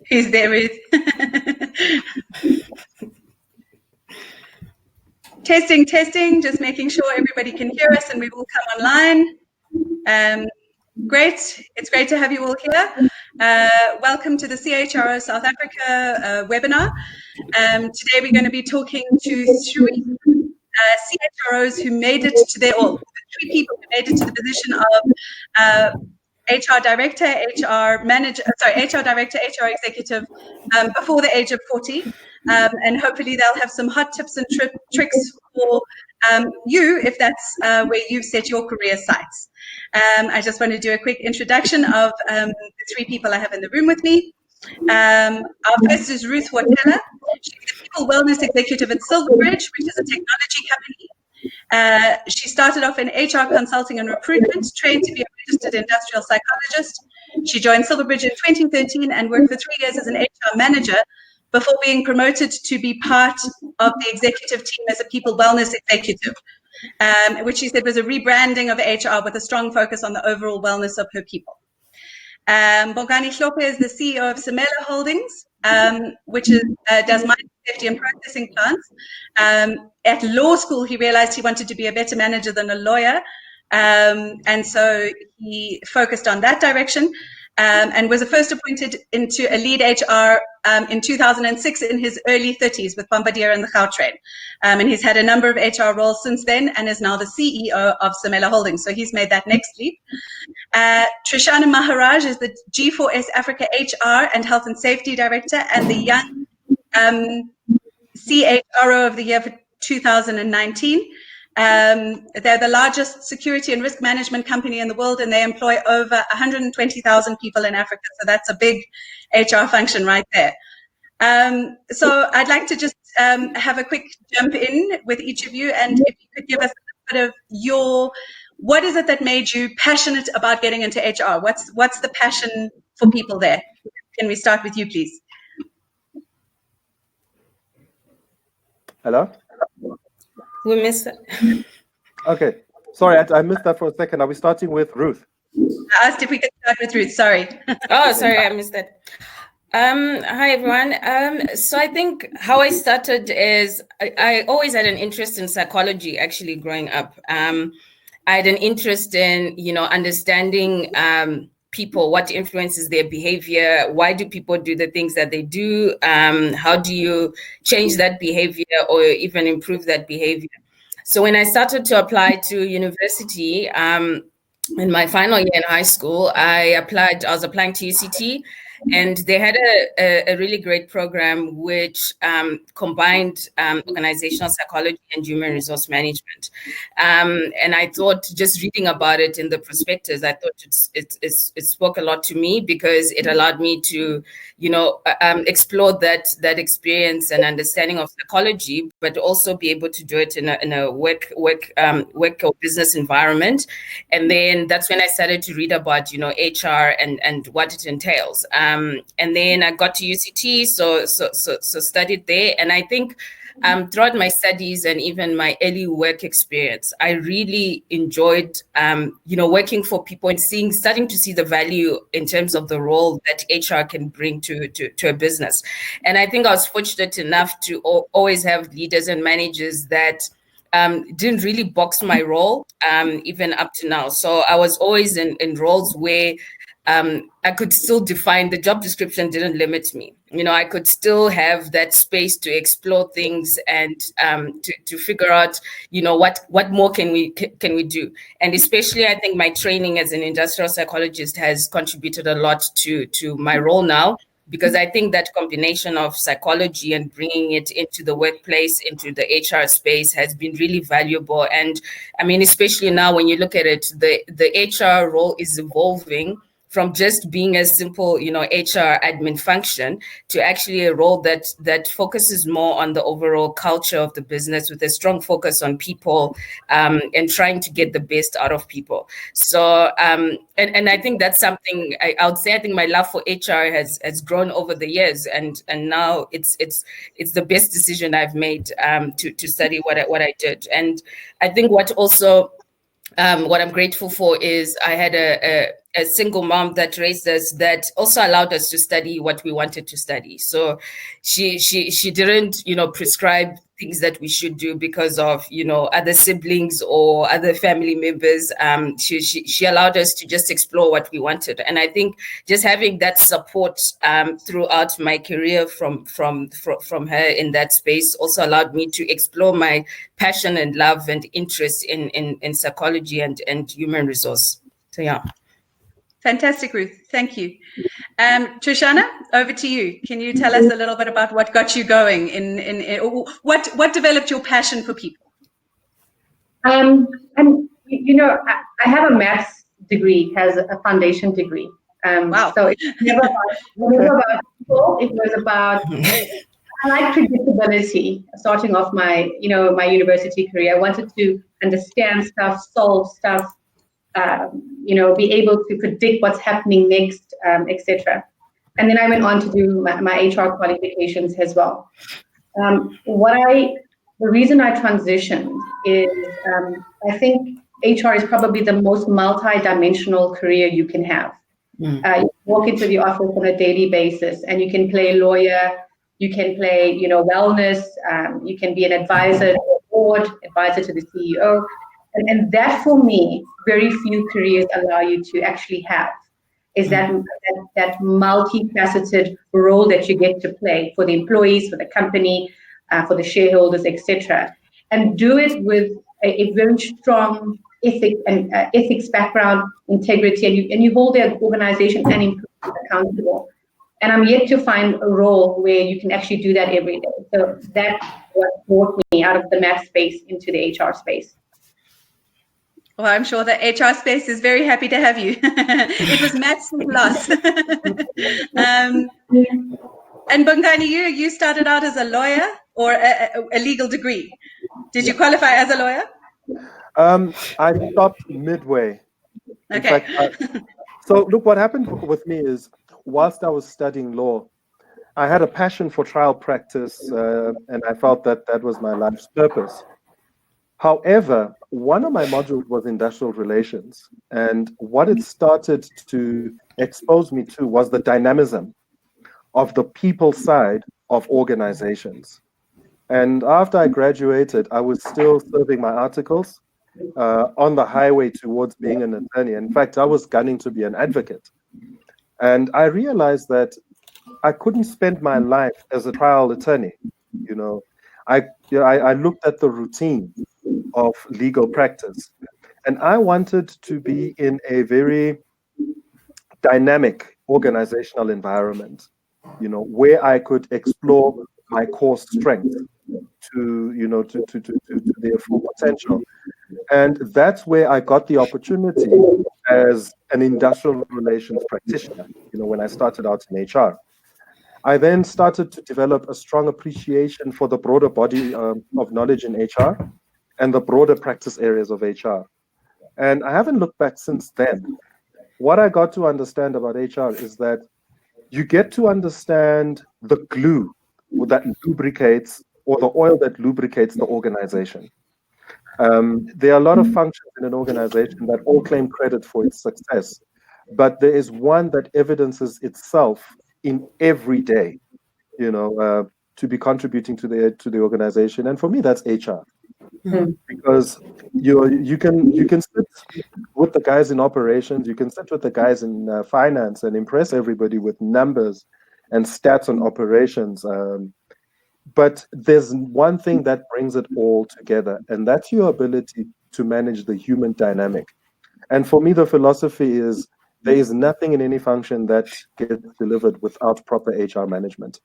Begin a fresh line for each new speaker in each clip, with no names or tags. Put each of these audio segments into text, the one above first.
Who's there, Ruth? Testing, just making sure everybody can hear us and we will come online. Great, it's great to have you all here. Welcome to the CHRO South Africa webinar. Today we're going to be talking to three CHROs who made it to three people who made it to the position of HR director, HR manager, HR director, HR executive before the age of 40. And hopefully they'll have some hot tips and tricks for you if that's where you've set your career sights. I just want to do a quick introduction of the three people I have in the room with me. Our first is Ruth Watela. She's the People Wellness Executive at Silverbridge, which is a technology company. She started off in HR consulting and recruitment, trained to be a registered industrial psychologist. She joined Silverbridge in 2013 and worked for 3 years as an HR manager before being promoted to be part of the executive team as a People Wellness Executive, which she said was a rebranding of HR with a strong focus on the overall wellness of her people. Bongani Hlophe is the CEO of Samela Holdings, which does mining, safety and processing plants. At law school, he realized he wanted to be a better manager than a lawyer, and so he focused on that direction. And was first appointed into a lead HR in 2006 in his early 30s with Bombardier and the Gautrain. And he's had a number of HR roles since then and is now the CEO of Samela Holdings. So he's made that next leap. Trishana Maharaj is the G4S Africa HR and Health and Safety Director and the Young CHRO of the Year for 2019. They're the largest security and risk management company in the world, and they employ over 120,000 people in Africa. So that's a big HR function right there. So I'd like to just have a quick jump in with each of you, and if you could give us a bit of what is it that made you passionate about getting into HR? What's the passion for people there? Can we start with you, please?
Hello?
We missed it.
Okay, sorry, I missed that for a second. Are we starting with Ruth?
I asked if we could start with Ruth, sorry.
Oh, sorry, I missed that. Hi, everyone. So I think how I started is I always had an interest in psychology, actually, growing up. I had an interest in, understanding people, what influences their behavior, why do people do the things that they do, how do you change that behavior or even improve that behavior. So when I started to apply to university, in my final year in high school, I was applying to UCT, and they had a really great program which combined organizational psychology and human resource management. And I thought, just reading about it in the prospectus, I thought it spoke a lot to me because it allowed me to, explore that experience and understanding of psychology, but also be able to do it in a work or business environment. And then that's when I started to read about, HR and what it entails. And then I got to UCT, so studied there. And I think throughout my studies and even my early work experience, I really enjoyed, working for people and starting to see the value in terms of the role that HR can bring to a business. And I think I was fortunate enough to always have leaders and managers that didn't really box my role, even up to now. So I was always in roles where I could still define, the job description didn't limit me. I could still have that space to explore things and to figure out, what more can we do? And especially, I think my training as an industrial psychologist has contributed a lot to my role now, because I think that combination of psychology and bringing it into the workplace, into the HR space, has been really valuable. And I mean, especially now when you look at it, the HR role is evolving from just being a simple, HR admin function to actually a role that focuses more on the overall culture of the business, with a strong focus on people and trying to get the best out of people. So, and I think that's something I would say. I think my love for HR has grown over the years, and now it's the best decision I've made to study what I did. And I think what I'm grateful for is I had a single mom that raised us that also allowed us to study what we wanted to study. So she didn't, prescribe things that we should do because of, other siblings or other family members. She allowed us to just explore what we wanted. And I think just having that support throughout my career from her in that space also allowed me to explore my passion and love and interest in psychology and human resource. So yeah.
Fantastic, Ruth. Thank you. Trishana, over to you. Can you tell us a little bit about what got you going what developed your passion for people?
And I have a maths degree, has a foundation degree.
Wow.
So it's never about people. It was about I like predictability. Starting off my university career, I wanted to understand stuff, solve stuff. Be able to predict what's happening next, etc. And then I went on to do my HR qualifications as well. The reason I transitioned is I think HR is probably the most multi-dimensional career you can have. You walk into the office on a daily basis, and you can play lawyer, you can play, wellness, you can be an advisor to the board, advisor to the CEO. And that, for me, very few careers allow you to actually have, is that multifaceted role that you get to play for the employees, for the company, for the shareholders, etc. And do it with a very strong ethics background, integrity, and you hold the organization and employees accountable. And I'm yet to find a role where you can actually do that every day. So that's what brought me out of the math space into the HR space.
Well, I'm sure the HR space is very happy to have you. It was Matt's loss. And Bongani, you started out as a lawyer or a legal degree. Did you qualify as a lawyer?
I stopped midway.
Okay.
In fact, so look, what happened with me is, whilst I was studying law, I had a passion for trial practice, and I felt that was my life's purpose. However, one of my modules was industrial relations, and what it started to expose me to was the dynamism of the people side of organizations. And after I graduated, I was still serving my articles on the highway towards being an attorney. In fact, I was gunning to be an advocate. And I realized that I couldn't spend my life as a trial attorney. I looked at the routine of legal practice, and I wanted to be in a very dynamic organizational environment, where I could explore my core strengths to their full potential. And that's where I got the opportunity as an industrial relations practitioner, when I started out in HR. I then started to develop a strong appreciation for the broader body of knowledge in HR and the broader practice areas of HR. And I haven't looked back since then. What I got to understand about HR is that you get to understand the glue that lubricates, or the oil that lubricates the organization. There are a lot of functions in an organization that all claim credit for its success, but there is one that evidences itself in every day, to be contributing to the organization. And for me, that's HR. Because you can sit with the guys in operations, you can sit with the guys in finance and impress everybody with numbers and stats on operations. But there's one thing that brings it all together, and that's your ability to manage the human dynamic. And for me, the philosophy is there is nothing in any function that gets delivered without proper HR management.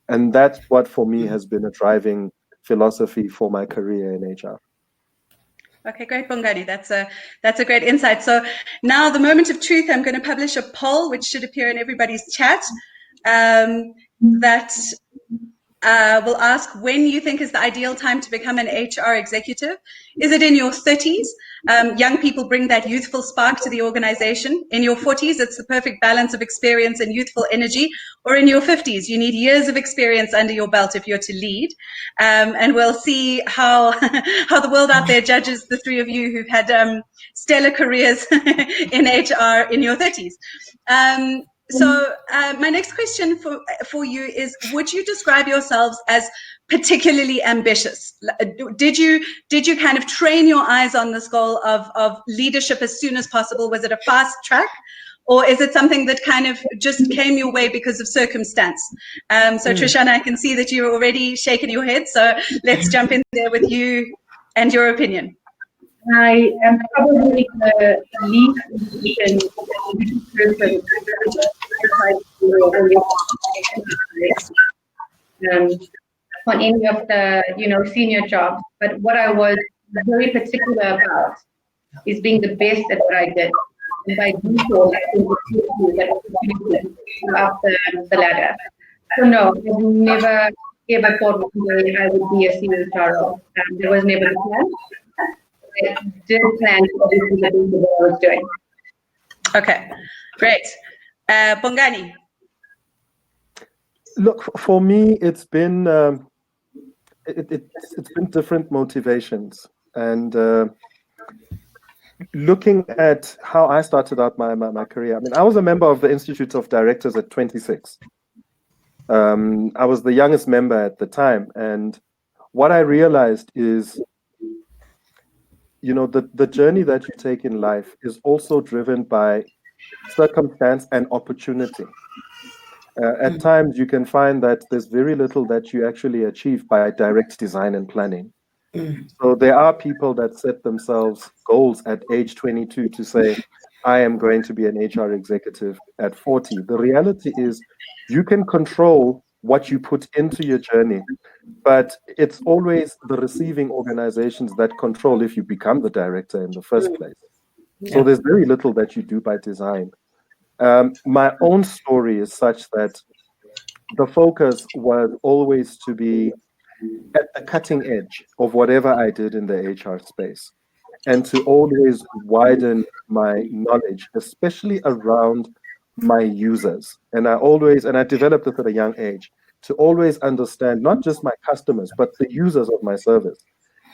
And that's what, for me, has been a driving philosophy for my career in HR.
Okay, great, Bongani. That's a great insight. So now, the moment of truth, I'm going to publish a poll, which should appear in everybody's chat, that will ask when you think is the ideal time to become an HR executive. Is it in your 30s? Young people bring that youthful spark to the organization. In your 40s, it's the perfect balance of experience and youthful energy. Or in your 50s, you need years of experience under your belt if you're to lead. And we'll see how how the world out there judges the three of you who've had stellar careers in HR in your 30s. So my next question for you is, would you describe yourselves as particularly ambitious? Did you kind of train your eyes on this goal of leadership as soon as possible? Was it a fast track? Or is it something that kind of just came your way because of circumstance? So Trishana, I can see that you're already shaking your head. So let's jump in there with you and your opinion.
I am probably the least person on any of the senior jobs. But what I was very particular about is being the best at what I did. And by default, I think that up the ladder. So no, I've never ever thought one day I would be a CHRO. There was never a plan. I did plan to obviously do what I was doing.
Okay, great. Bongani.
Look, for me, it's been it's been different motivations, and looking at how I started out my career. I mean, I was a member of the Institute of Directors at 26. I was the youngest member at the time, and what I realized is, the journey that you take in life is also driven by circumstance and opportunity. At times, you can find that there's very little that you actually achieve by direct design and planning. So there are people that set themselves goals at age 22 to say, I am going to be an HR executive at 40. The reality is you can control what you put into your journey, but it's always the receiving organizations that control if you become the director in the first place. Yeah. So there's very little that you do by design. My own story is such that the focus was always to be at the cutting edge of whatever I did in the HR space, and to always widen my knowledge, especially around my users. And I developed this at a young age, to always understand not just my customers, but the users of my service.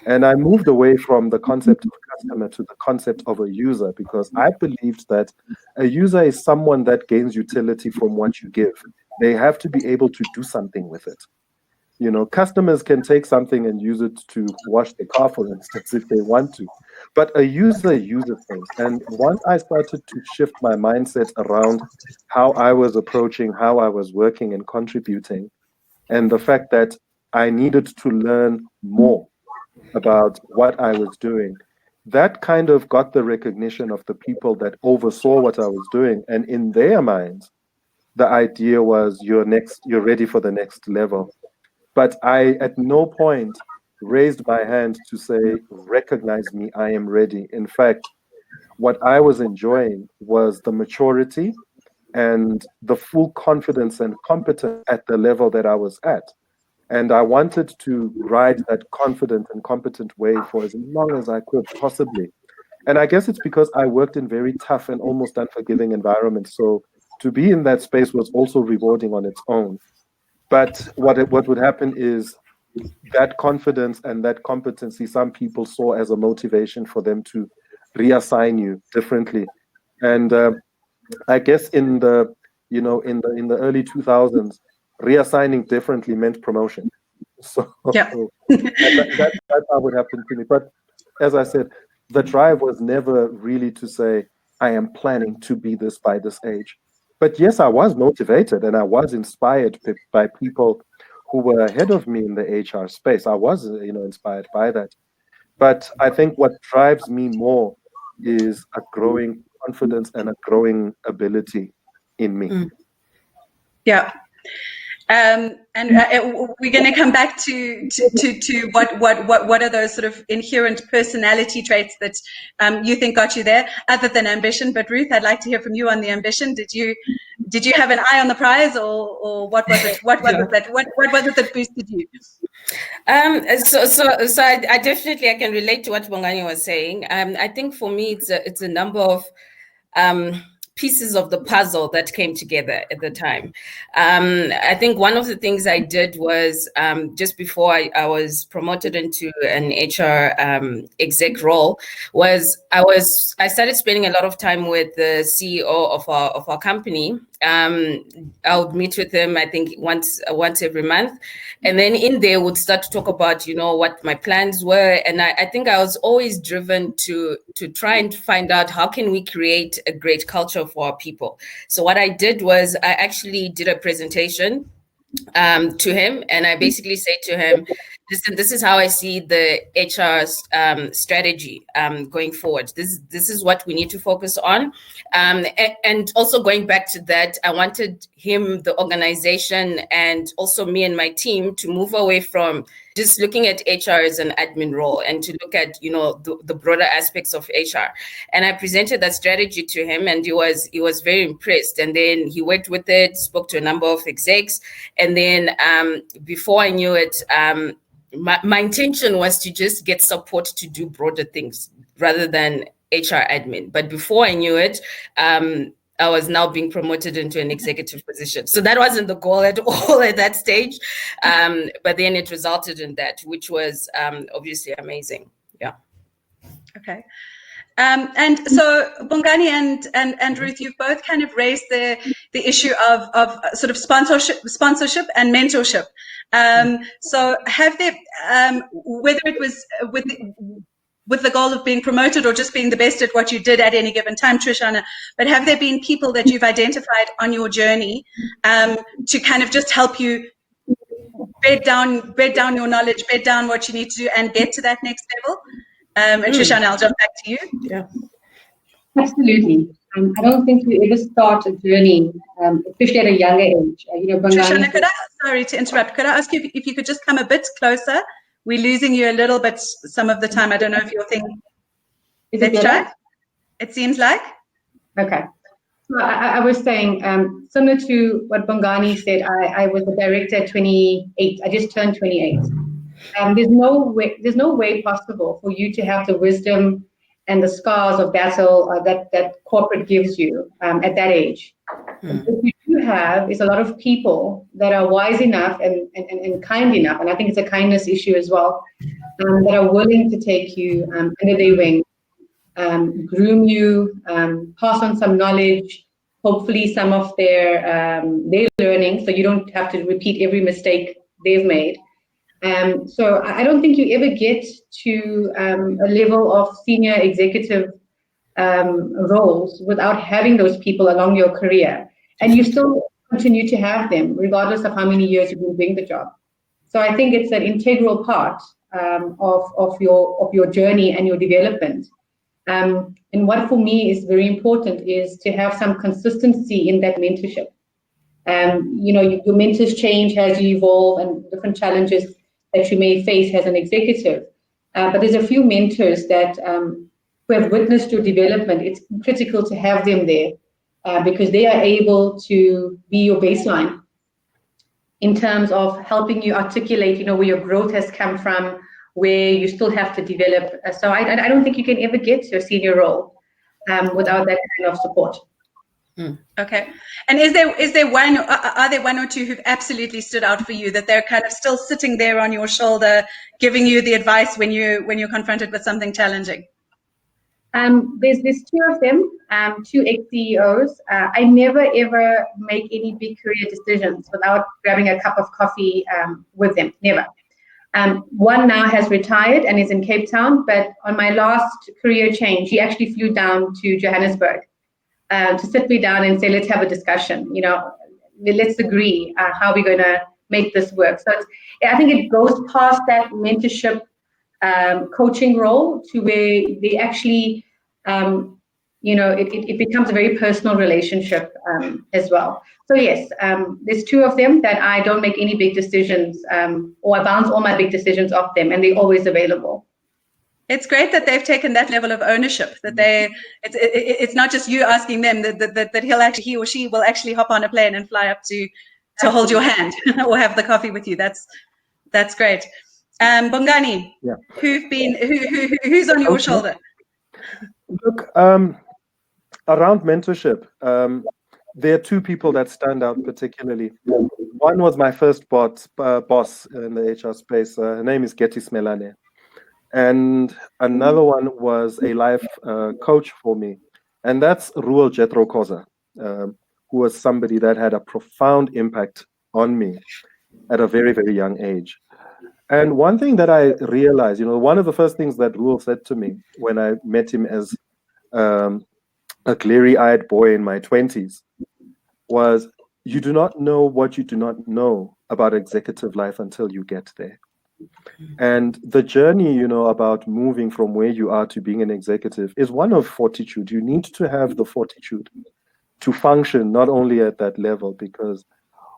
And I moved away from the concept of customer to the concept of a user, because I believed that a user is someone that gains utility from what you give. They have to be able to do something with it. Customers can take something and use it to wash their car, for instance, if they want to. But a user uses things. And once I started to shift my mindset around how I was approaching, how I was working and contributing, and the fact that I needed to learn more about what I was doing, that kind of got the recognition of the people that oversaw what I was doing. And in their minds, the idea was, you're ready for the next level. But I, at no point, raised my hand to say, recognize me, I am ready. In fact, what I was enjoying was the maturity and the full confidence and competence at the level that I was at. And I wanted to ride that confident and competent wave for as long as I could possibly. And I guess it's because I worked in very tough and almost unforgiving environments. So to be in that space was also rewarding on its own. But what would happen is that confidence and that competency, some people saw as a motivation for them to reassign you differently. And I guess in the early 2000s, reassigning differently meant promotion. So yeah. That's how would happen to me. But as I said, the drive was never really to say, I am planning to be this by this age. But yes, I was motivated and I was inspired by people who were ahead of me in the HR space. I was, inspired by that. But I think what drives me more is a growing confidence and a growing ability in me.
Yeah. And we're going to come back to what are those sort of inherent personality traits that you think got you there, other than ambition. But Ruth, I'd like to hear from you on the ambition. Did did you have an eye on the prize, or what was it? What was it that boosted you?
So I definitely, I can relate to what Bongani was saying. I think for me, it's a number of pieces of the puzzle that came together at the time. I think one of the things I did was just before I was promoted into an HR exec role was I started spending a lot of time with the CEO of our company. I would meet with him, I think once every month, and then in there would start to talk about what my plans were, and I think I was always driven to try and find out how can we create a great culture for our people. So what I did was I actually did a presentation to him, and I basically said to him, listen, this is how I see the HR strategy going forward. This is what we need to focus on. And also going back to that, I wanted him, the organization, and also me and my team to move away from just looking at HR as an admin role and to look at, the broader aspects of HR. And I presented that strategy to him, and he was very impressed. And then he worked with it, spoke to a number of execs. And then before I knew it, my intention was to just get support to do broader things rather than HR admin. But before I knew it, I was now being promoted into an executive position. So that wasn't the goal at all at that stage. But then it resulted in that, which was obviously amazing. Yeah.
Okay. And so Bongani and Ruth, you've both kind of raised the issue of sort of sponsorship and mentorship. So have there, whether it was with the goal of being promoted or just being the best at what you did at any given time, Trishana, but have there been people that you've identified on your journey to kind of just help you bed down your knowledge, bed down what you need to do and get to that next level? And Trishana, I'll jump back to you.
Yeah,
absolutely. I don't think you ever start a journey, especially at a younger age.
Trishana, sorry to interrupt. Could I ask you if you could just come a bit closer? We're losing you a little bit some of the time. I don't know if your thing. Let's try. It seems like.
Okay. So I was saying, similar to what Bongani said, I was a director at 28. I just turned 28. There's no way possible for you to have the wisdom and the scars of battle that corporate gives you at that age. What you do have is a lot of people that are wise enough and kind enough, and I think it's a kindness issue as well, that are willing to take you under their wing, groom you, pass on some knowledge, hopefully some of their learning, so you don't have to repeat every mistake they've made. So I don't think you ever get to a level of senior executive roles without having those people along your career, and you still continue to have them regardless of how many years you've been doing the job. So I think it's an integral part of your journey and your development. And what for me is very important is to have some consistency in that mentorship. Your mentors change as you evolve, and different challenges that you may face as an executive. But there's a few mentors that who have witnessed your development. It's critical to have them there because they are able to be your baseline in terms of helping you articulate, where your growth has come from, where you still have to develop. So I don't think you can ever get to a senior role without that kind of support.
Okay. And are there one or two who've absolutely stood out for you, that they're kind of still sitting there on your shoulder, giving you the advice when you're confronted with something challenging?
There's two of them, two ex-CEOs. I never ever make any big career decisions without grabbing a cup of coffee with them. Never. One now has retired and is in Cape Town, but on my last career change, he actually flew down to Johannesburg to sit me down and say, let's have a discussion, let's agree how we're going to make this work. So I think it goes past that mentorship coaching role to where they actually, it becomes a very personal relationship as well. So yes, there's two of them that I don't make any big decisions or I bounce all my big decisions off them, and they're always available.
It's great that they've taken that level of ownership, that it's not just you asking them, that he or she will actually hop on a plane and fly up to hold your hand or have the coffee with you. That's great. Bongani,
Yeah.
who's on your shoulder?
Look, around mentorship, there are two people that stand out particularly. One was my first boss in the HR space. Her name is Getty Smelane. And another one was a life coach for me. And that's Ruel Jethro Koza, who was somebody that had a profound impact on me at a very, very young age. And one thing that I realized, one of the first things that Ruel said to me when I met him as a glary-eyed boy in my 20s was, you do not know what you do not know about executive life until you get there. And the journey, about moving from where you are to being an executive is one of fortitude. You need to have the fortitude to function not only at that level, because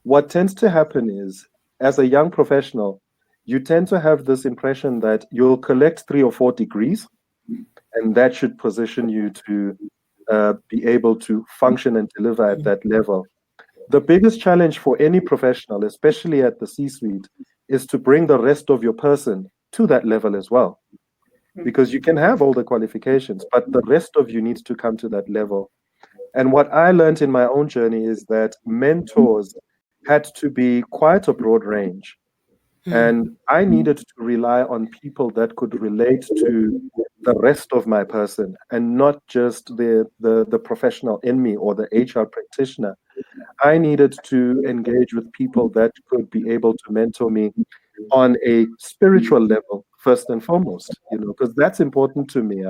what tends to happen is, as a young professional, you tend to have this impression that you'll collect 3 or 4 degrees, and that should position you to be able to function and deliver at that level. The biggest challenge for any professional, especially at the C-suite, is to bring the rest of your person to that level as well. Because you can have all the qualifications, but the rest of you needs to come to that level. And what I learned in my own journey is that mentors had to be quite a broad range. And I needed to rely on people that could relate to the rest of my person and not just the professional in me or the HR practitioner. I needed to engage with people that could be able to mentor me on a spiritual level, first and foremost, because that's important to me.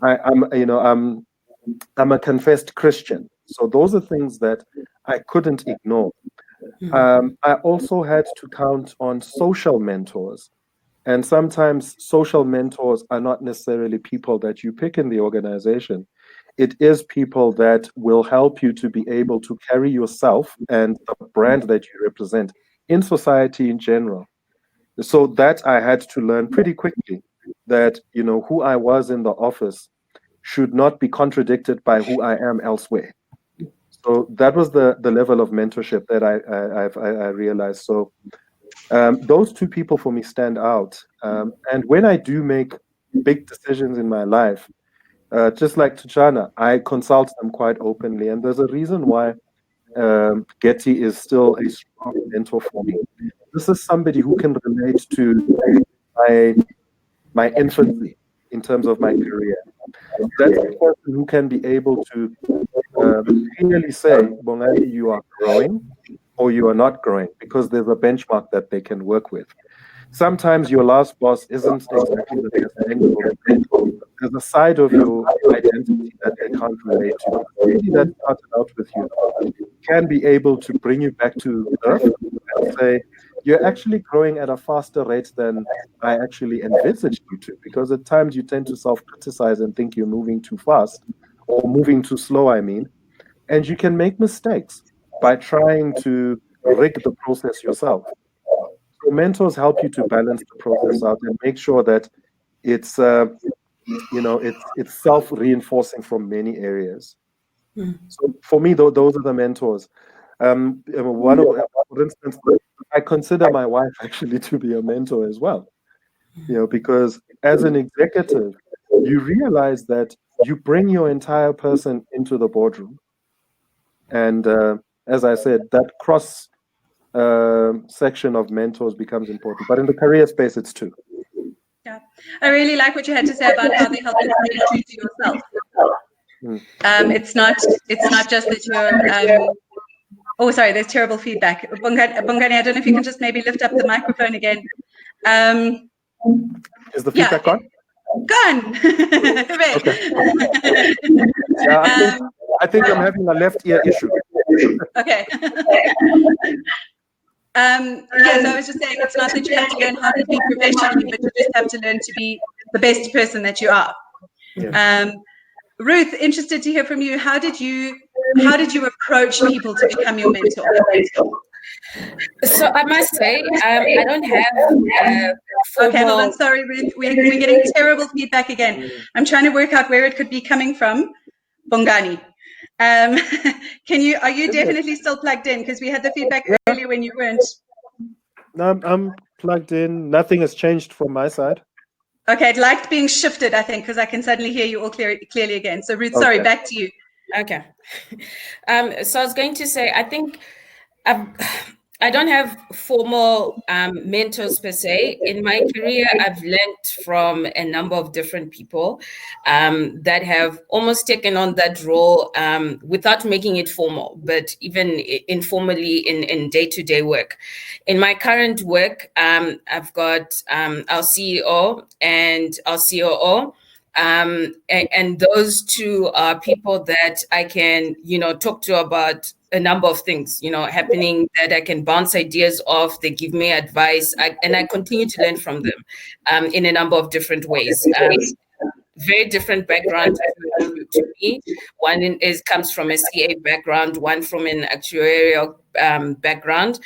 I'm a confessed Christian. So those are things that I couldn't ignore. I also had to count on social mentors. And sometimes social mentors are not necessarily people that you pick in the organization. It is people that will help you to be able to carry yourself and the brand that you represent in society in general. So that I had to learn pretty quickly that, who I was in the office should not be contradicted by who I am elsewhere. So that was the level of mentorship that I realized. So those two people for me stand out. And when I do make big decisions in my life, just like Tachana, I consult them quite openly. And there's a reason why Getty is still a strong mentor for me. This is somebody who can relate to my infancy in terms of my career. That's a person who can be able to clearly say, Bongani, you are growing or you are not growing, because there's a benchmark that they can work with. Sometimes your last boss isn't exactly the best angle. There's a side of your identity that they can't relate to. Maybe that started out with you can be able to bring you back to earth and say, you're actually growing at a faster rate than I actually envisaged you to, because at times you tend to self-criticize and think you're moving too fast or moving too slow, and you can make mistakes by trying to rig the process yourself. So mentors help you to balance the process out and make sure that it's it's self-reinforcing from many areas. So for me, those are the mentors. For instance, I consider my wife actually to be a mentor as well. Because as an executive, you realize that you bring your entire person into the boardroom. And as I said, that cross section of mentors becomes important. But in the career space, it's two.
Yeah, I really like what you had to say about how they help you to stay true to yourself. It's not just that you're. Oh, sorry, there's terrible feedback. Bongani, I don't know if you can just maybe lift up the microphone again.
Is the feedback gone?
Gone.
Okay. Yeah, I think I'm having a left ear issue.
Okay. So I was just saying, it's not that you have to learn how to be professionally, but you just have to learn to be the best person that you are. Yeah. Ruth, interested to hear from you. How did you approach people to become your mentor?
So I must say, I don't have formal.
Okay, hold on. Sorry, Ruth. We're getting terrible feedback again. I'm trying to work out where it could be coming from. Bongani. Are you definitely still plugged in? Because we had the feedback earlier when you weren't.
No, I'm plugged in. Nothing has changed from my side.
Okay,
it liked being shifted, I think, because I can suddenly hear you all clearly again. So Ruth, sorry, back to you.
Okay. So I was going to say, I think I don't have formal mentors per se. In my career, I've learned from a number of different people that have almost taken on that role without making it formal, but even informally in day-to-day work. In my current work, I've got our CEO and our COO. And those two are people that I can, talk to about a number of things, happening that I can bounce ideas off. They give me advice, and I continue to learn from them in a number of different ways. Very different background to me. One comes from a CA background, one from an actuarial background.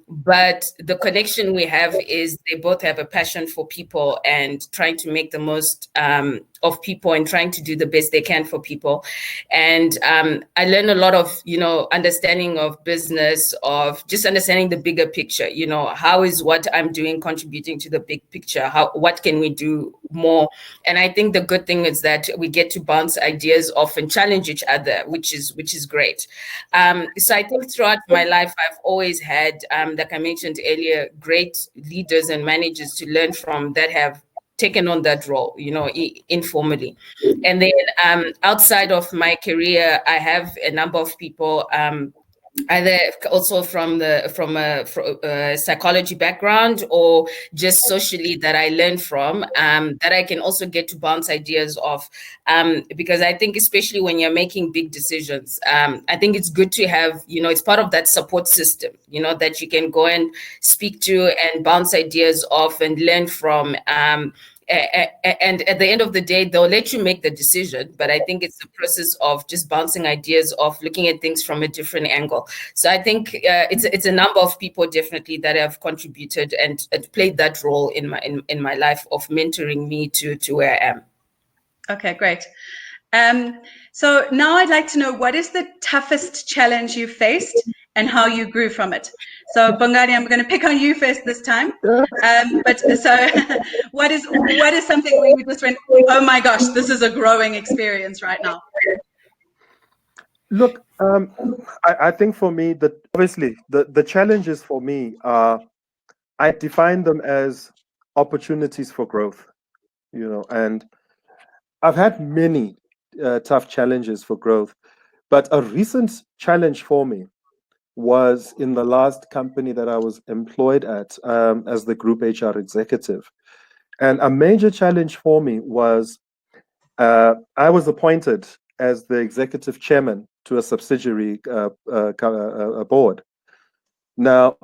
But the connection we have is they both have a passion for people and trying to make the most of people and trying to do the best they can for people. And I learn a lot of, understanding of business, of just understanding the bigger picture. How is what I'm doing contributing to the big picture? What can we do more? And I think the good thing is that we get to bounce ideas off and challenge each other, which is great. So I think throughout my life, I've always had, like I mentioned earlier, great leaders and managers to learn from that have taken on that role, informally. And then outside of my career, I have a number of people, either also from a psychology background or just socially that I learned from, that I can also get to bounce ideas off. Because I think especially when you're making big decisions, I think it's good to have, it's part of that support system, that you can go and speak to and bounce ideas off and learn from. And at the end of the day, they'll let you make the decision. But I think it's the process of just bouncing ideas off, looking at things from a different angle. So I think it's a number of people definitely that have contributed and played that role in my life of mentoring me to where I am.
Okay, great. So now I'd like to know, what is the toughest challenge you faced and how you grew from it? So Bongani, I'm going to pick on you first this time. But so what is something where you just went, oh my gosh, this is a growing experience right now?
Look, I think for me, obviously the challenges for me are, I define them as opportunities for growth, and I've had many tough challenges for growth, but a recent challenge for me was in the last company that I was employed at as the group HR executive. And a major challenge for me was I was appointed as the executive chairman to a subsidiary board. Now,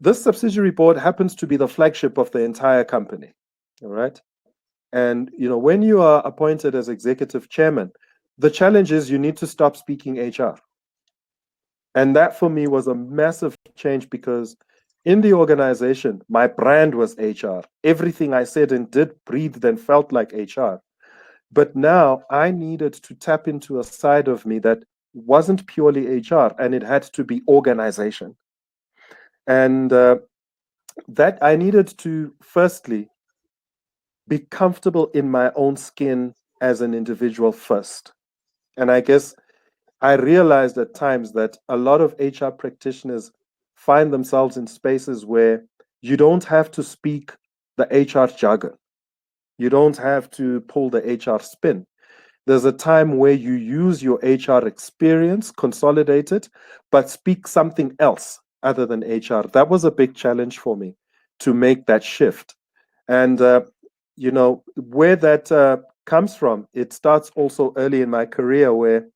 this subsidiary board happens to be the flagship of the entire company, all right? And, when you are appointed as executive chairman, the challenge is you need to stop speaking HR. And that for me was a massive change, because in the organization, my brand was HR. Everything I said and did, breathed, and felt like HR. But now I needed to tap into a side of me that wasn't purely HR, and it had to be organization. And that I needed to, firstly, be comfortable in my own skin as an individual first. And I guess I realized at times that a lot of HR practitioners find themselves in spaces where you don't have to speak the HR jargon. You don't have to pull the HR spin. There's a time where you use your HR experience, consolidate it, but speak something else other than HR. That was a big challenge for me to make that shift. And, where that comes from, it starts also early in my career, where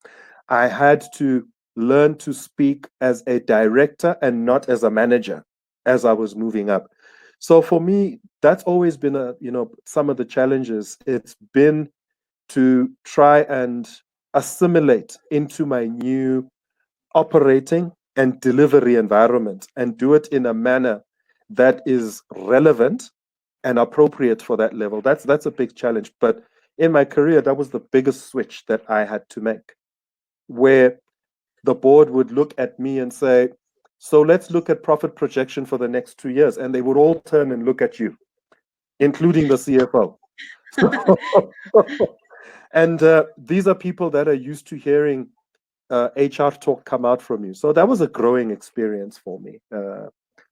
I had to learn to speak as a director and not as a manager as I was moving up. So for me, that's always been some of the challenges. It's been to try and assimilate into my new operating and delivery environment and do it in a manner that is relevant and appropriate for that level. That's a big challenge. But in my career, that was the biggest switch that I had to make, where the board would look at me and say, so let's look at profit projection for the next 2 years. And they would all turn and look at you, including the CFO. And these are people that are used to hearing HR talk come out from you. So that was a growing experience for me.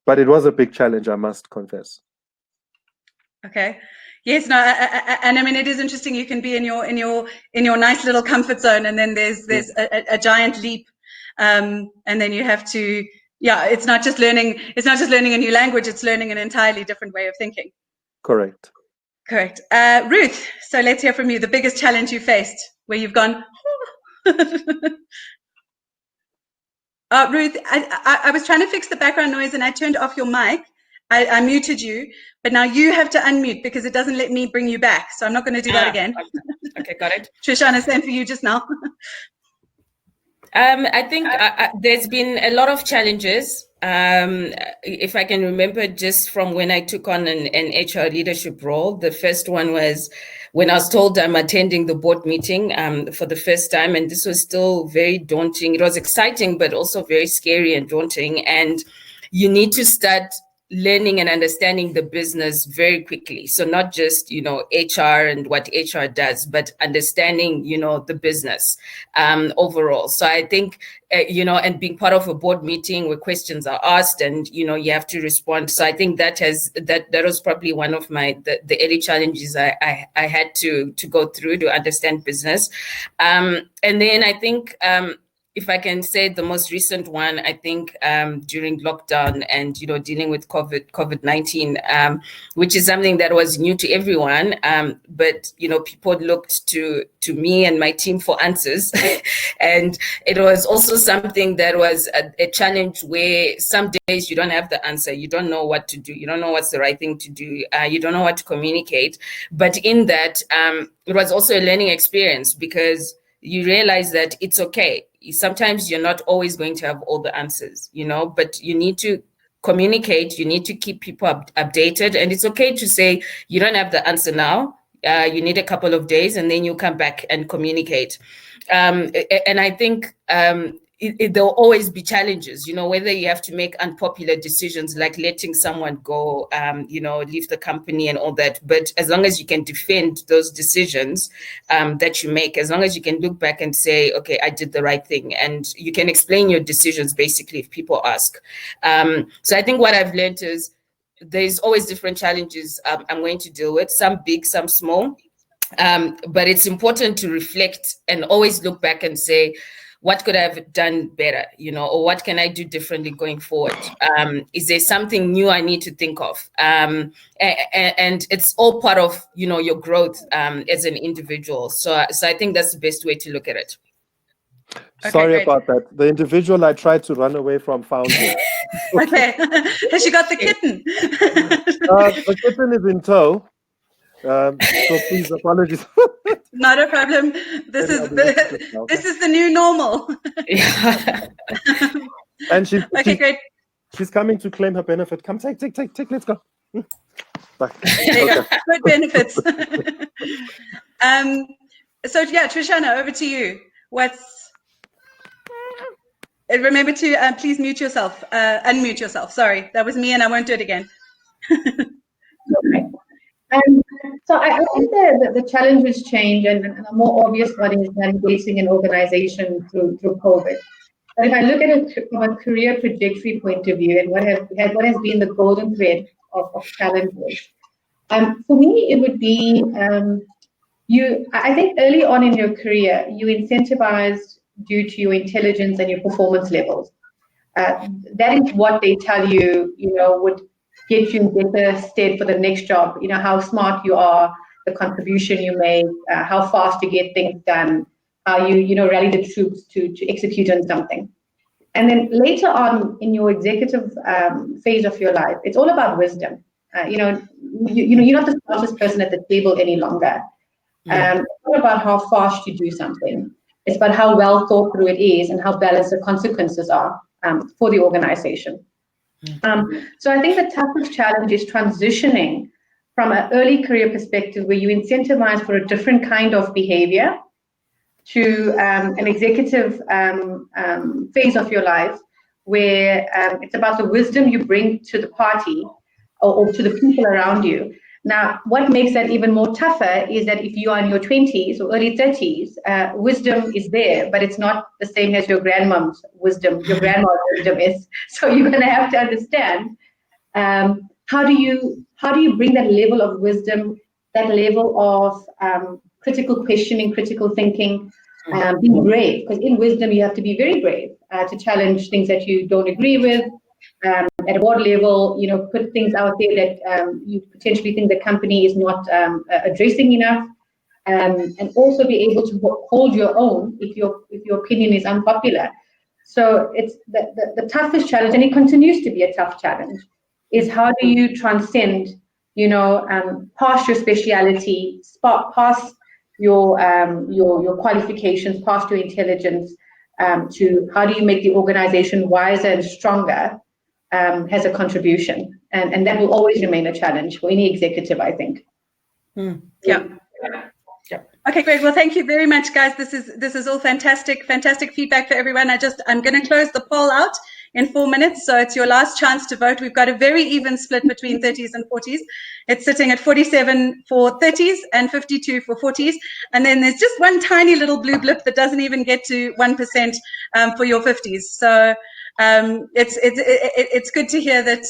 But it was a big challenge, I must confess.
Okay. Yes, no, and I mean, it is interesting. You can be in your nice little comfort zone, and then there's a giant leap, and then you have to, it's not just learning a new language, it's learning an entirely different way of thinking.
Correct.
Ruth, so let's hear from you. The biggest challenge you faced, where you've gone. Ruth, I was trying to fix the background noise, and I turned off your mic. I muted you, but now you have to unmute because it doesn't let me bring you back. So I'm not going to do that again.
Okay, got it.
Trishana, same for you just now.
I think there's been a lot of challenges. If I can remember, just from when I took on an HR leadership role, the first one was when I was told I'm attending the board meeting for the first time, and this was still very daunting. It was exciting, but also very scary and daunting. And you need to start learning and understanding the business very quickly. So not just, HR and what HR does, but understanding, the business overall. So I think, and being part of a board meeting where questions are asked and, you have to respond. So I think that was probably one of the early challenges I had to go through to understand business. And then I think, if I can say the most recent one, I think during lockdown and, dealing with COVID-19, which is something that was new to everyone. But, people looked to me and my team for answers. And it was also something that was a challenge where some days you don't have the answer. You don't know what to do. You don't know what's the right thing to do. You don't know what to communicate. But in that, it was also a learning experience because you realize that it's okay. Sometimes you're not always going to have all the answers, but you need to communicate. You need to keep people updated. And it's okay to say you don't have the answer now. You need a couple of days and then you come back and communicate. And I think there'll always be challenges, whether you have to make unpopular decisions like letting someone go, leave the company and all that. But as long as you can defend those decisions that you make, as long as you can look back and say, okay, I did the right thing, and you can explain your decisions basically if people ask. So I think what I've learned is there's always different challenges I'm going to deal with, some big, some small. But it's important to reflect and always look back and say, what could I have done better, or what can I do differently going forward? Is there something new I need to think of? And it's all part of, your growth as an individual. So I think that's the best way to look at it.
Sorry about that. The individual I tried to run away from found you.
Okay. Has she got the kitten?
The kitten is in tow. So please, apologies.
Not a problem. This is the new normal.
Yeah.
And she's
great.
She's coming to claim her benefit. Come, take. Let's go.
There you go. Good benefits. So Trishana, over to you. Remember to please mute yourself. Unmute yourself. Sorry, that was me, and I won't do it again.
Okay. So I think the challenges change, and a more obvious one is navigating an organization through COVID. But if I look at it from a career trajectory point of view, and what has been the golden thread of challenges, for me it would be I think early on in your career you incentivized due to your intelligence and your performance levels. That is what they tell you, would get you in better stead for the next job. How smart you are, the contribution you make, how fast you get things done, how you rally the troops to execute on something. And then later on in your executive phase of your life, it's all about wisdom. You're not the smartest person at the table any longer. It's not about how fast you do something. It's about how well thought through it is and how balanced the consequences are. for the organization. So I think the toughest challenge is transitioning from an early career perspective where you incentivize for a different kind of behavior to an executive phase of your life where it's about the wisdom you bring to the party or to the people around you. Now, what makes that even more tougher is that if you are in your 20s or early 30s, wisdom is there, but it's not the same as your grandmom's wisdom, your grandma's wisdom is. So you're going to have to understand how do you bring that level of wisdom, that level of critical questioning, critical thinking, being brave, because in wisdom you have to be very brave to challenge things that you don't agree with. At a board level, put things out there that you potentially think the company is not addressing enough, and also be able to hold your own if your opinion is unpopular. So it's the toughest challenge, and it continues to be a tough challenge, is how do you transcend, past your speciality, past your qualifications, past your intelligence, to how do you make the organization wiser and stronger as a contribution, and that will always remain a challenge for any executive, I think.
Yeah. Okay, great. Well, thank you very much, guys. This is all fantastic feedback for everyone. I'm going to close the poll out in 4 minutes, so it's your last chance to vote. We've got a very even split between 30s and 40s. It's sitting at 47 for 30s and 52 for 40s, and then there's just one tiny little blue blip that doesn't even get to 1% for your 50s. So it's good to hear that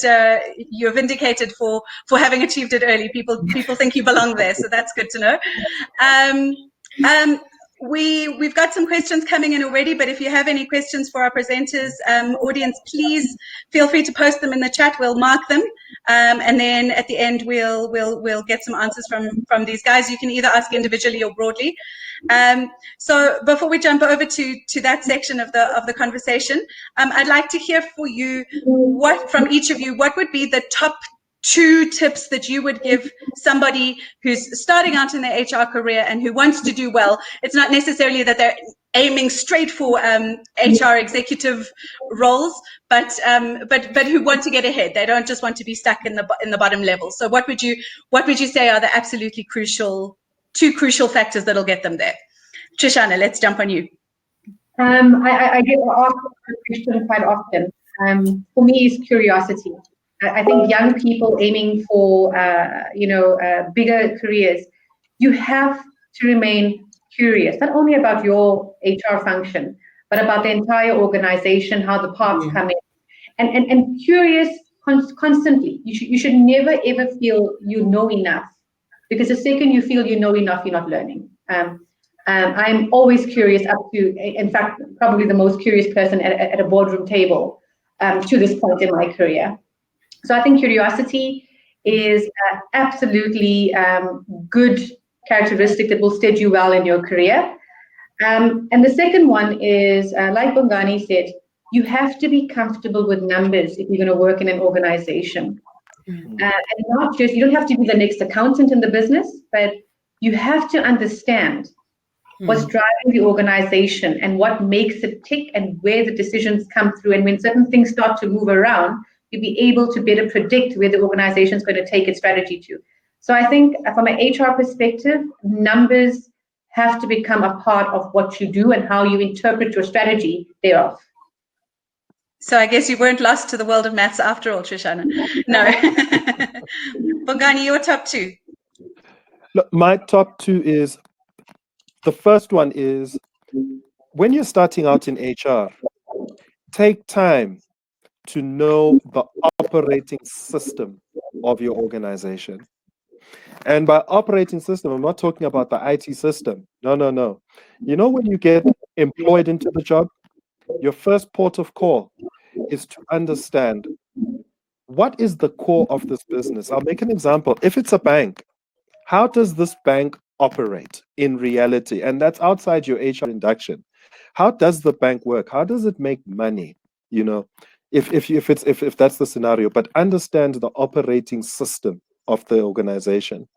you're vindicated for having achieved it early. People think you belong there, so that's good to know. We've got some questions coming in already, but if you have any questions for our presenters, audience, please feel free to post them in the chat. We'll mark them, and then at the end we'll get some answers from these guys. You can either ask individually or broadly. So before we jump over to that section of the conversation, I'd like to hear from each of you, what would be the top 2 tips that you would give somebody who's starting out in their HR career and who wants to do well? It's not necessarily that they're aiming straight for HR executive roles, but who want to get ahead. They don't just want to be stuck in the bottom level. So what would you say are the absolutely two crucial factors that'll get them there? Trishana, let's jump on you.
I get asked this question quite often. For me, it's curiosity. I think young people aiming for bigger careers, you have to remain curious, not only about your HR function, but about the entire organization, how the parts come in, and curious constantly. You should never ever feel you know enough, because the second you feel you know enough, you're not learning. I'm always curious, up to, in fact, probably the most curious person at a boardroom table to this point in my career. So I think curiosity is absolutely good characteristic that will stead you well in your career. And the second one is, like Bongani said, you have to be comfortable with numbers if you're going to work in an organization. And not just, you don't have to be the next accountant in the business, but you have to understand what's driving the organization and what makes it tick and where the decisions come through. And when certain things start to move around, you'll be able to better predict where the organization is going to take its strategy to. So I think from an HR perspective, numbers have to become a part of what you do and how you interpret your strategy thereof.
So I guess you weren't lost to the world of maths after all, Trishana. No. Bongani, your top 2.
Look, my top 2 is, the first one is, when you're starting out in HR, take time to know the operating system of your organization. And by operating system, I'm not talking about the IT system. No. When you get employed into the job, your first port of call is to understand what is the core of this business. I'll make an example. If it's a bank, how does this bank operate in reality? And that's outside your HR induction. How does the bank work? How does it make money? If that's the scenario, but understand the operating system of the organization.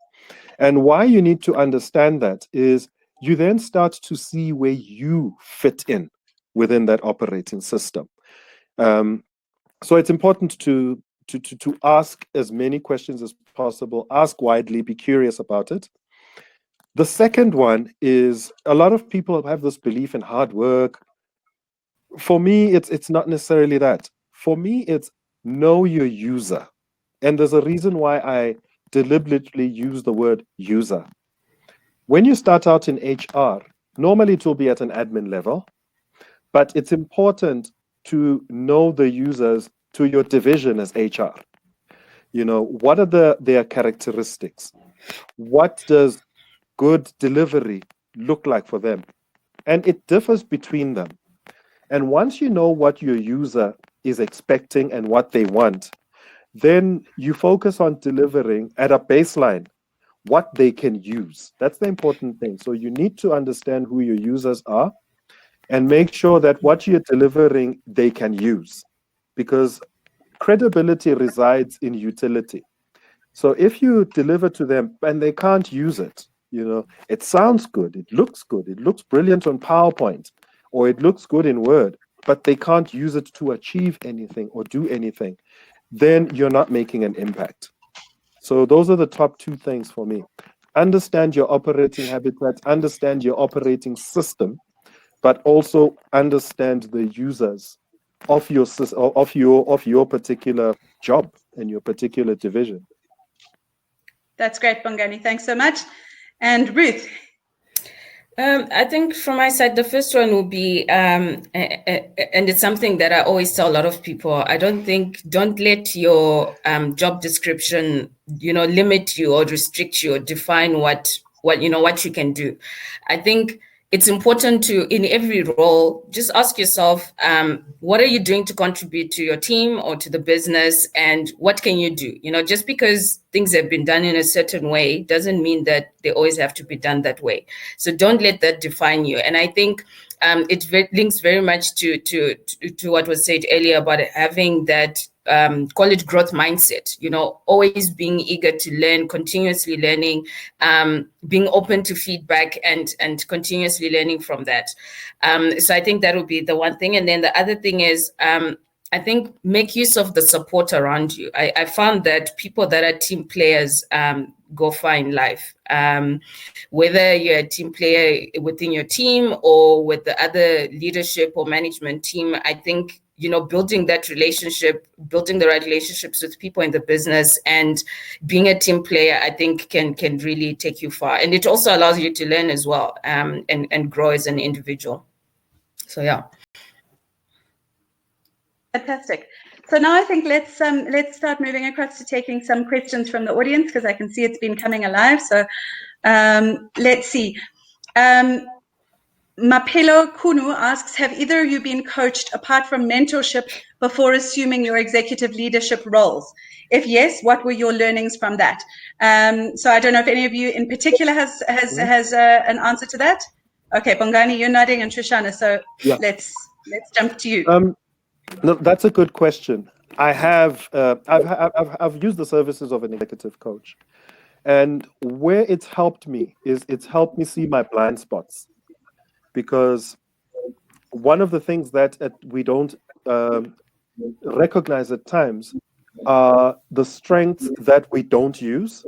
And why you need to understand that is you then start to see where you fit in within that operating system. So it's important to ask as many questions as possible, ask widely, be curious about it. The second one is a lot of people have this belief in hard work. For me, it's not necessarily that. For me, it's know your user. And there's a reason why I deliberately use the word user. When you start out in HR, normally it will be at an admin level, but it's important to know the users to your division as HR. You know, what are their characteristics? What does good delivery look like for them? And it differs between them. And once you know what your user is expecting and what they want, then you focus on delivering at a baseline what they can use. That's the important thing. So you need to understand who your users are and make sure that what you're delivering, they can use. Because credibility resides in utility. So if you deliver to them and they can't use it, you know, it sounds good, it looks brilliant on PowerPoint, or it looks good in Word, but they can't use it to achieve anything or do anything, then you're not making an impact. So those are the top two things for me. Understand your operating habitat, understand your operating system, but also understand the users of your particular job and your particular division.
That's great, Bongani. Thanks so much. And Ruth?
I think from my side, the first one will be, and it's something that I always tell a lot of people, don't let your job description, limit you or restrict you or define what you can do. I think it's important to, in every role, just ask yourself, what are you doing to contribute to your team or to the business, and what can you do? Just because things have been done in a certain way doesn't mean that they always have to be done that way. So don't let that define you. And I think it links very much to what was said earlier about having that call it growth mindset, always being eager to learn, continuously learning, being open to feedback and continuously learning from that. So I think that would be the one thing. And then the other thing is, I think make use of the support around you. I found that people that are team players go far in life. Whether you're a team player within your team or with the other leadership or management team, I think building the right relationships with people in the business and being a team player, I think can really take you far. And it also allows you to learn as well, and grow as an individual. So yeah.
Fantastic. So now I think let's start moving across to taking some questions from the audience, because I can see it's been coming alive. So let's see. Mapelo Kunu asks, have either of you been coached apart from mentorship before assuming your executive leadership roles? If yes, what were your learnings from that? So I don't know if any of you in particular has an answer to that. Okay, Bongani, you're nodding, and Trishana. So yeah. Let's jump to you.
No, that's a good question. I have I've used the services of an executive coach, and where it's helped me is it's helped me see my blind spots. Because one of the things that we don't recognize at times are the strengths that we don't use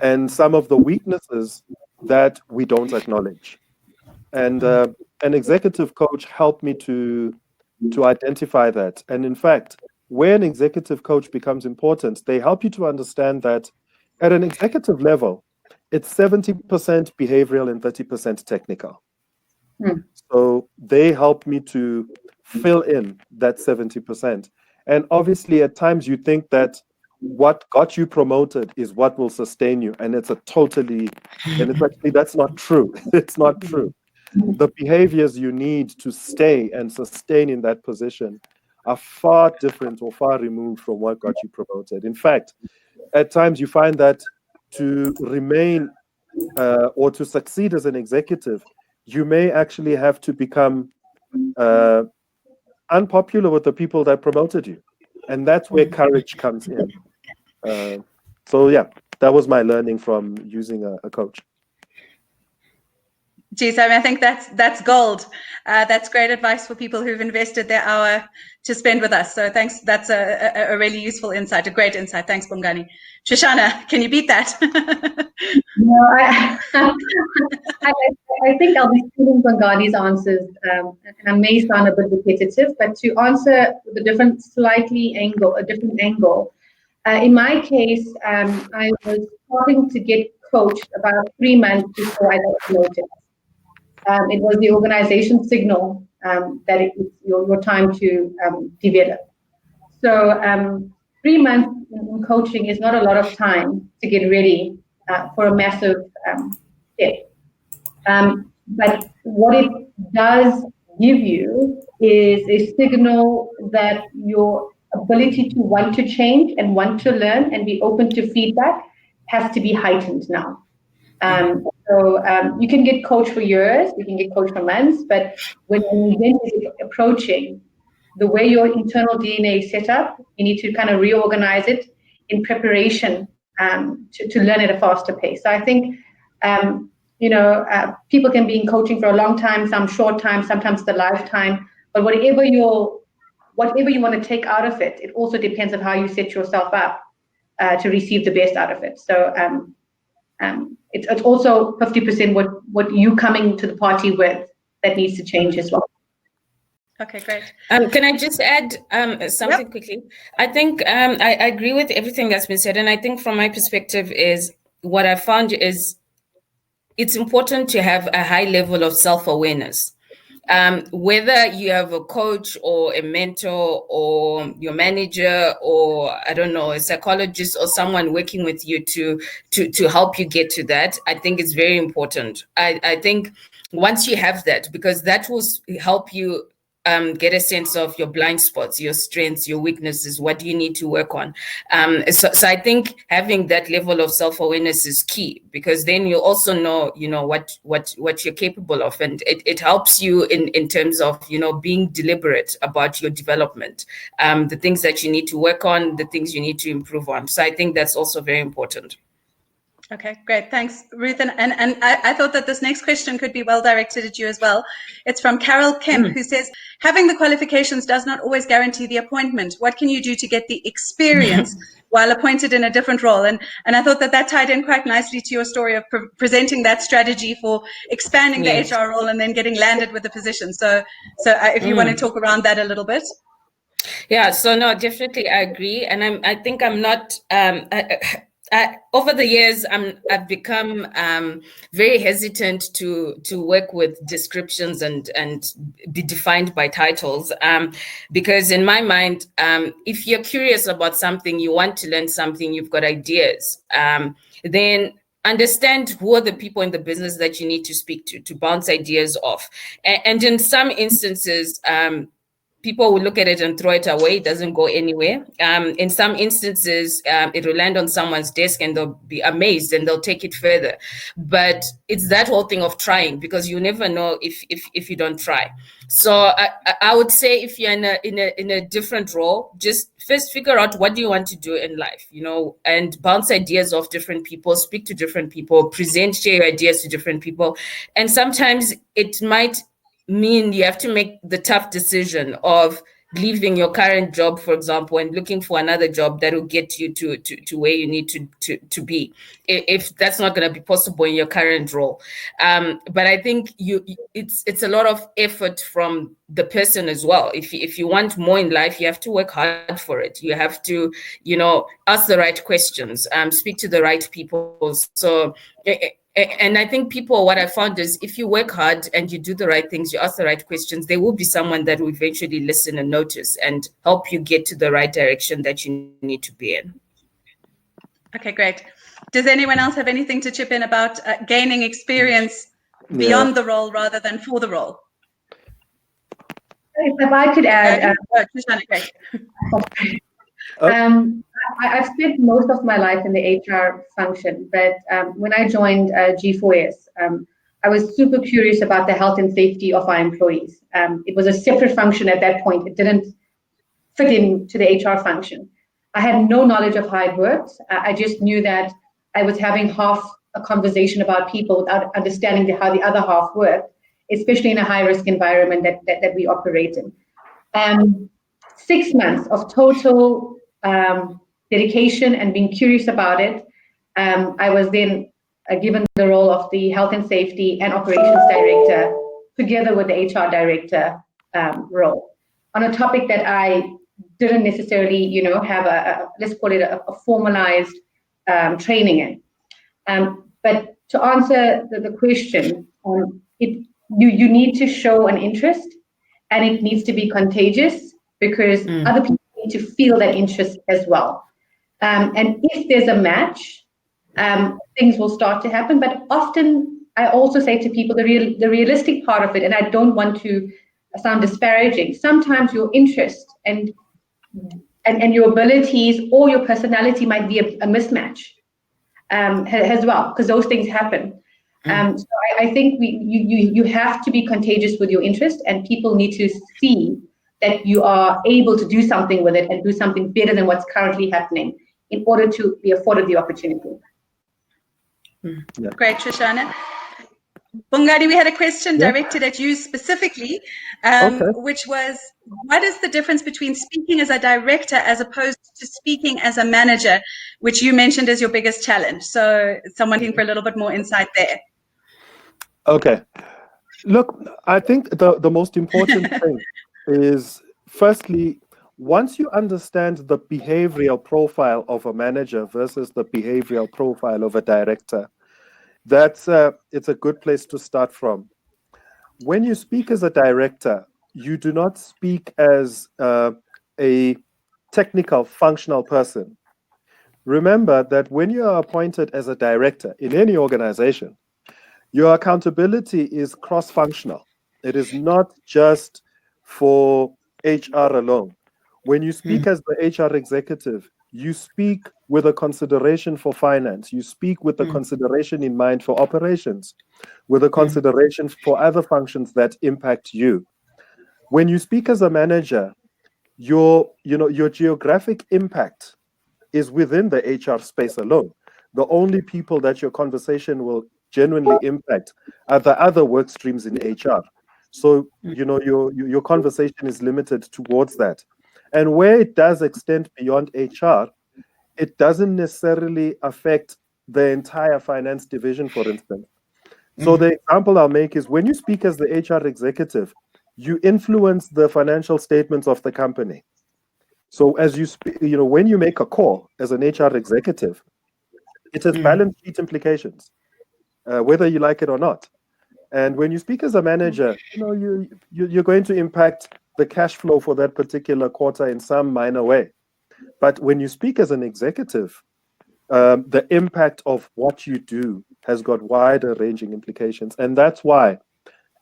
and some of the weaknesses that we don't acknowledge. And an executive coach helped me to identify that. And in fact, where an executive coach becomes important, they help you to understand that at an executive level, it's 70% behavioral and 30% technical. So they help me to fill in that 70%. And obviously, at times you think that what got you promoted is what will sustain you. And it's actually, that's not true. It's not true. The behaviors you need to stay and sustain in that position are far different or far removed from what got you promoted. In fact, at times you find that to remain or to succeed as an executive, you may actually have to become unpopular with the people that promoted you. And that's where courage comes in. So yeah, that was my learning from using a coach.
Geez, I mean, I think that's gold. That's great advice for people who've invested their hour to spend with us. So thanks. That's a really useful insight, a great insight. Thanks, Bongani. Shoshana, can you beat that?
No, I think I'll be stealing Bongani's answers, and I may sound a bit repetitive, but to answer with a different angle. In my case, I was starting to get coached about 3 months before I got promoted. It was the organization signal that it's your time to develop. So 3 months in coaching is not a lot of time to get ready for a massive step. But what it does give you is a signal that your ability to want to change and want to learn and be open to feedback has to be heightened now. So you can get coached for years, you can get coached for months, but when an event is approaching, the way your internal DNA is set up, you need to kind of reorganize it in preparation to learn at a faster pace. So I think, people can be in coaching for a long time, some short time, sometimes the lifetime, but whatever you want to take out of it, it also depends on how you set yourself up to receive the best out of it. So it's also 50% what you coming to the party with that needs to change as well.
Okay, great.
Can I just add something quickly? I think I agree with everything that's been said. And I think from my perspective is what I found is it's important to have a high level of self-awareness. Whether you have a coach or a mentor or your manager or, I don't know, a psychologist or someone working with you to help you get to that, I think it's very important. I think once you have that, because that will help you get a sense of your blind spots, your strengths, your weaknesses, what do you need to work on. So I think having that level of self-awareness is key, because then you also know, what you're capable of. And it helps you in terms of, being deliberate about your development, the things that you need to work on, the things you need to improve on. So I think that's also very important.
Okay, great. Thanks, Ruth. And I thought that this next question could be well directed at you as well. It's from Carol Kemp, who says, having the qualifications does not always guarantee the appointment. What can you do to get the experience while appointed in a different role? And I thought that tied in quite nicely to your story of presenting that strategy for expanding the HR role and then getting landed with the position. So if you want to talk around that a little bit.
Yeah, so no, definitely I agree. And I think I'm not... over the years, I've become very hesitant to work with descriptions and be defined by titles, because in my mind, if you're curious about something, you want to learn something, you've got ideas, then understand who are the people in the business that you need to speak to bounce ideas off. And in some instances, people will look at it and throw it away. It doesn't go anywhere. In some instances, it will land on someone's desk and they'll be amazed and they'll take it further. But it's that whole thing of trying, because you never know if you don't try. So I would say if you're in a different role, just first figure out what do you want to do in life, and bounce ideas off different people, speak to different people, share your ideas to different people. And sometimes it might mean you have to make the tough decision of leaving your current job, for example, and looking for another job that will get you to where you need to be, if that's not going to be possible in your current role. But I think it's a lot of effort from the person as well. If you want more in life, you have to work hard for it. You have to, ask the right questions, speak to the right people. So. And I think what I found is if you work hard and you do the right things, you ask the right questions, there will be someone that will eventually listen and notice and help you get to the right direction that you need to be in.
Okay, great. Does anyone else have anything to chip in about gaining experience beyond the role rather than for the role?
If I could add... I've spent most of my life in the HR function, but when I joined G4S, I was super curious about the health and safety of our employees. It was a separate function at that point. It didn't fit into the HR function. I had no knowledge of how it worked. I just knew that I was having half a conversation about people without understanding how the other half work, especially in a high-risk environment that we operate in. 6 months of total dedication and being curious about it. I was then given the role of the health and safety and operations director, together with the HR director role, on a topic that I didn't necessarily, have let's call it a formalized training in. But to answer the question, you need to show an interest, and it needs to be contagious, because other people need to feel that interest as well. And if there's a match, things will start to happen. But often I also say to people, the realistic part of it, and I don't want to sound disparaging, sometimes your interest and your abilities or your personality might be a mismatch as well, because those things happen. So I think you have to be contagious with your interest, and people need to see that you are able to do something with it and do something better than what's currently happening in order to be afforded the opportunity.
Yeah.
Great, Trishana. Bongani, we had a question directed at you specifically, which was, what is the difference between speaking as a director as opposed to speaking as a manager, which you mentioned as your biggest challenge? So someone looking for a little bit more insight there.
Okay. Look, I think the most important thing is, firstly, once you understand the behavioral profile of a manager versus the behavioral profile of a director, it's a good place to start from. When you speak as a director, you do not speak as a technical, functional person. Remember that when you are appointed as a director in any organization, your accountability is cross-functional. It is not just for HR alone. When you speak as the HR executive, you speak with a consideration for finance. You speak with a consideration in mind for operations, with a consideration for other functions that impact you. When you speak as a manager, your geographic impact is within the HR space alone. The only people that your conversation will genuinely impact are the other work streams in HR. So, your conversation is limited towards that. And where it does extend beyond HR, it doesn't necessarily affect the entire finance division, for instance. So the example I'll make is, when you speak as the HR executive, you influence the financial statements of the company. So as you speak, when you make a call as an HR executive, it has balance sheet implications, whether you like it or not. And when you speak as a manager, you're going to impact the cash flow for that particular quarter in some minor way. But when you speak as an executive, the impact of what you do has got wider ranging implications. And that's why,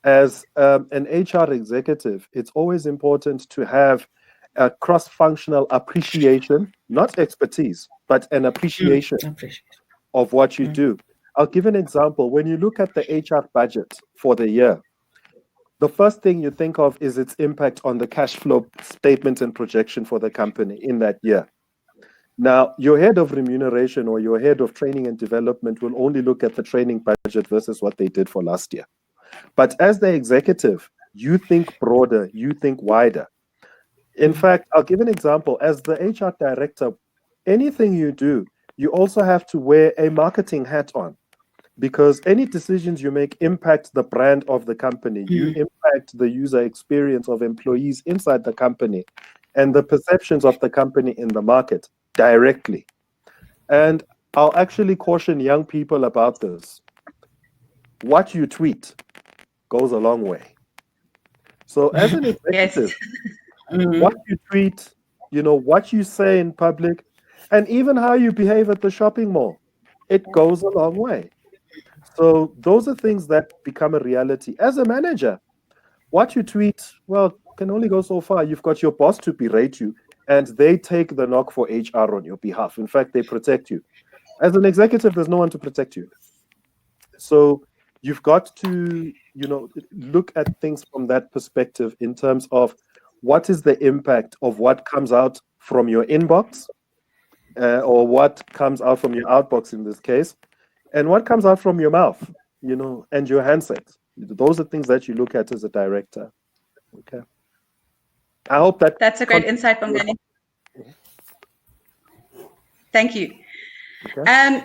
as an HR executive, it's always important to have a cross-functional appreciation, not expertise, but an appreciation of what you do. I'll give an example. When you look at the HR budget for the year, the first thing you think of is its impact on the cash flow statement and projection for the company in that year. Now, your head of remuneration or your head of training and development will only look at the training budget versus what they did for last year. But as the executive, you think broader, you think wider. In fact, I'll give an example. As the HR director, anything you do, you also have to wear a marketing hat on, because any decisions you make impact the brand of the company. You impact the user experience of employees inside the company and the perceptions of the company in the market directly. And I'll actually caution young people about this. What you tweet goes a long way. So as an executive, what you tweet, what you say in public, and even how you behave at the shopping mall, it goes a long way. So those are things that become a reality. As a manager, what you tweet, can only go so far. You've got your boss to berate you, and they take the knock for HR on your behalf. In fact, they protect you. As an executive, there's no one to protect you. So you've got to, look at things from that perspective in terms of what is the impact of what comes out from your inbox or what comes out from your outbox in this case, and what comes out from your mouth, and your handset. Those are things that you look at as a director. Okay. I hope
that's a great insight, Bongani. Thank you.
Okay.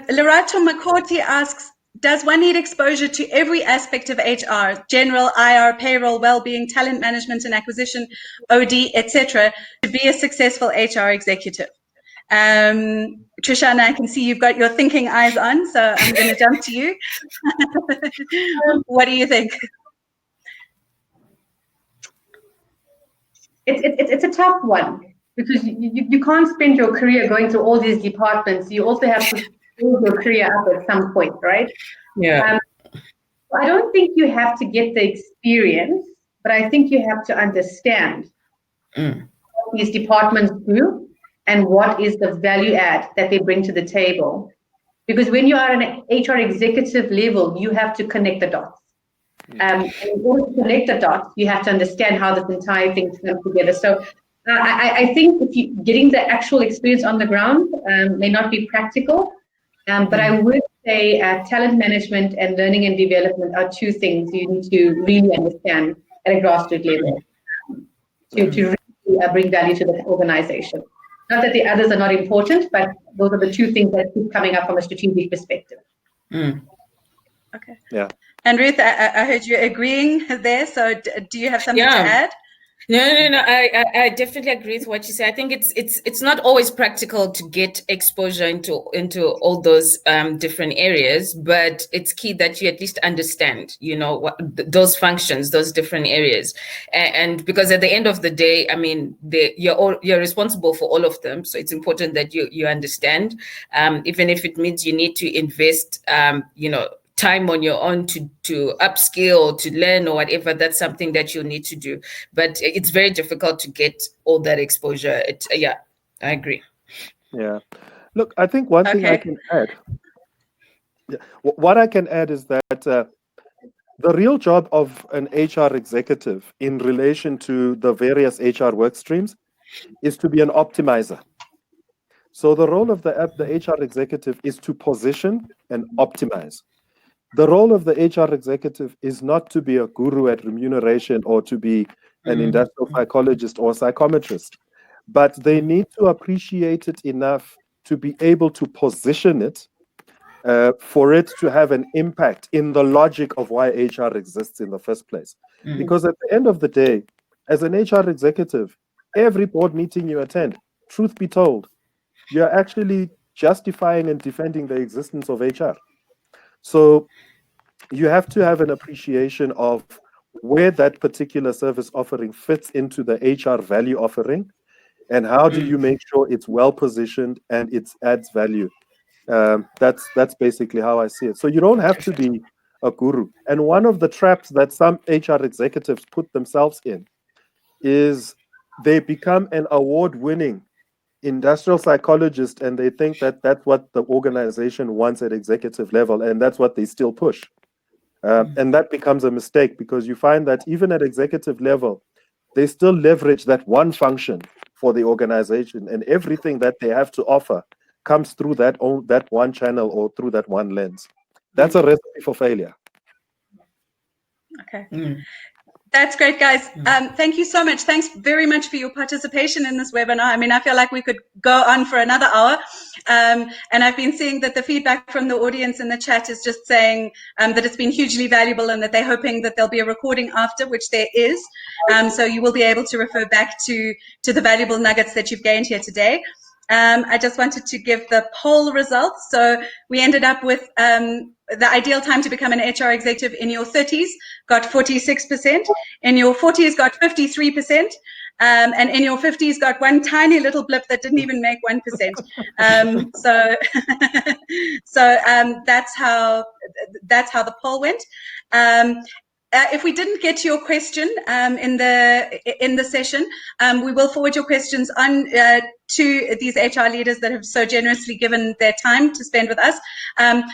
Lerato Makoti asks, does one need exposure to every aspect of HR, general, IR, payroll, well-being, talent management and acquisition, OD, etc., to be a successful HR executive? Trishana, I can see you've got your thinking eyes on, so I'm going to jump to you. What do you think?
It's a tough one, because you can't spend your career going through all these departments. You also have to build your career up at some point, right?
Yeah.
I don't think you have to get the experience, but I think you have to understand what these departments do and what is the value add that they bring to the table. Because when you are at an HR executive level, you have to connect the dots. And in order to connect the dots, you have to understand how this entire thing comes together. So I think if you getting the actual experience on the ground may not be practical, but I would say talent management and learning and development are two things you need to really understand at a grassroots level to really bring value to the organization. Not that the others are not important, but those are the two things that keep coming up from a strategic perspective.
Okay.
Yeah.
And Ruth, I heard you agreeing there. So do you have something to add?
No. I definitely agree with what you say. I think it's not always practical to get exposure into all those different areas, but it's key that you at least understand, what those functions, those different areas, and because at the end of the day, I mean, you're responsible for all of them. So it's important that you understand, even if it means you need to invest, time on your own to upskill, to learn or whatever. That's something that you'll need to do, but it's very difficult to get all that exposure. I agree.
Yeah, look, I think one thing I can add, what I can add is that the real job of an HR executive in relation to the various HR work streams is to be an optimizer. So the role of the HR executive is to position and optimize. The role of the HR executive is not to be a guru at remuneration or to be an industrial psychologist or psychometrist, but they need to appreciate it enough to be able to position it for it to have an impact in the logic of why HR exists in the first place. Because at the end of the day, as an HR executive, every board meeting you attend, truth be told, you're actually justifying and defending the existence of HR. So you have to have an appreciation of where that particular service offering fits into the HR value offering, and how do you make sure it's well positioned and it adds value. That's basically how I see it. So you don't have to be a guru. And one of the traps that some HR executives put themselves in is they become an award-winning industrial psychologist, and they think that that's what the organization wants at executive level, and that's what they still push. And that becomes a mistake, because you find that even at executive level, they still leverage that one function for the organization, and everything that they have to offer comes through that one channel or through that one lens. That's a recipe for failure.
Okay. That's great, guys. Thank you so much. Thanks very much for your participation in this webinar. I mean, I feel like we could go on for another hour. And I've been seeing that the feedback from the audience in the chat is just saying that it's been hugely valuable, and that they're hoping that there'll be a recording after, which there is. So you will be able to refer back to the valuable nuggets that you've gained here today. I just wanted to give the poll results. So we ended up with the ideal time to become an HR executive in your 30s got 46%, in your 40s got 53%, and in your 50s got one tiny little blip that didn't even make 1%. So that's how the poll went. If we didn't get to your question in the session, we will forward your questions on to these HR leaders that have so generously given their time to spend with us.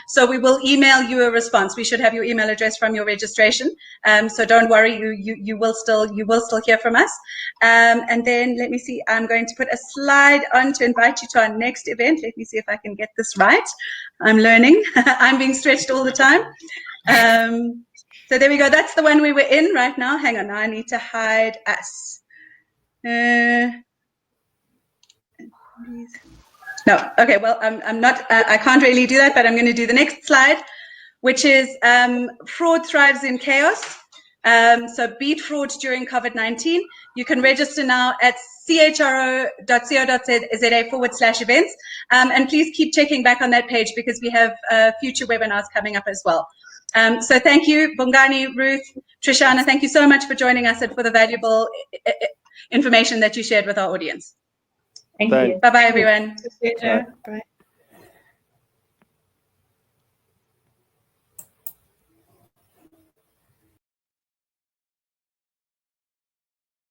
So we will email you a response. We should have your email address from your registration. So don't worry, you will still hear from us. And then let me see, I'm going to put a slide on to invite you to our next event. Let me see if I can get this right. I'm learning. I'm being stretched all the time. So there we go. That's the one we were in right now. Hang on, now I need to hide us. No, okay, well, I'm not, I can't really do that, but I'm going to do the next slide, which is fraud thrives in chaos. So beat fraud during COVID-19. You can register now at chro.co.za/events. And please keep checking back on that page because we have future webinars coming up as well. So thank you, Bongani, Ruth, Trishana, thank you so much for joining us and for the valuable information that you shared with our audience.
Thank you.
Bye-bye, everyone.
Bye.